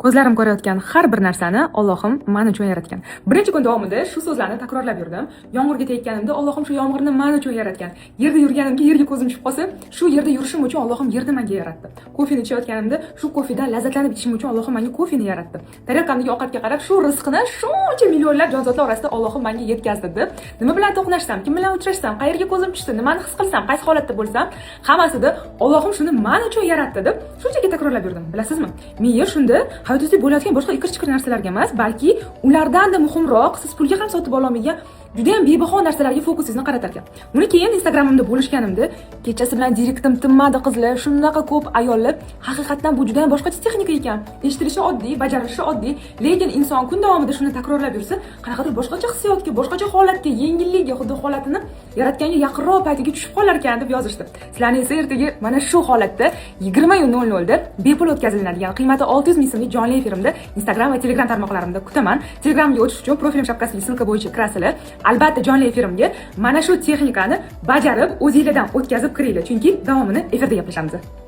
Ko'zlarim ko'rayotgan har bir narsani Allohim men uchun yaratgan. Birinchi kun davomida shu so'zlarni takrorlab yurdim. Yomg'irga tekkanimda Allohim shu yomg'irni men uchun yaratgan. Yerda yurganimga yerga ko'zim tushib qolsa, shu yerda yurishim uchun Allohim yerni menga yaratdi. Kofeni ichayotganimda shu kofidan lazzatlanib ichishim uchun Allohim menga kofeni yaratdi. Tarelkamdagi ovqatga qarab shu rizqni shuncha millionlab jonzotlar orasida Allohim menga yetkazdi deb, nima bilan to'qnashsam, kim bilan uchrashsam, qayerga ko'zim tushsa, nimani his qilsam, qaysi holatda bo'lsam, hammasida Allohim shuni men uchun yaratdi deb shunchaki takrorlab yurdim. Bilasizmi? Miya shunda hayotingizda bo'layotgan boshqa ikir-chikir narsalarga emas, balki ulardan-da muhimroq, siz pulga ham sotib ola olmagan juda ham bebaho narsalarga fokusingizni qaratar ekan. Buni keyin Instagramimda bo'lishganimda, kechasi bilan direktim tinmadi qizlar, shunaqa ko'p ayollar, haqiqatan bu juda ham boshqacha texnika ekan. Eshitilishi oddiy, bajarilishi oddiy, lekin inson kun davomida shuni takrorlab yursa, qanaqadir boshqacha hissiyotga, boshqacha holatga, yengillikka, xuddi holatini yaratganga yaqinroq paytiga tushib qolar ekan deb yozishdi. Sizlarni esa ertaga mana shu holatda 20:00 da bepul o'tkazilinadigan qiymati 600 ming so'mlik jonli efirimda Instagram va Telegram tarmoqlarimda kutaman. Telegramga o'tish uchun profilim shapkasidagi silka bo'yicha kirasizlar. Albatta jonli efirimga mana shu texnikani bajarib o'zingizdan o'tkazib kiringlar, chunki davomini efirda gaplashamiz.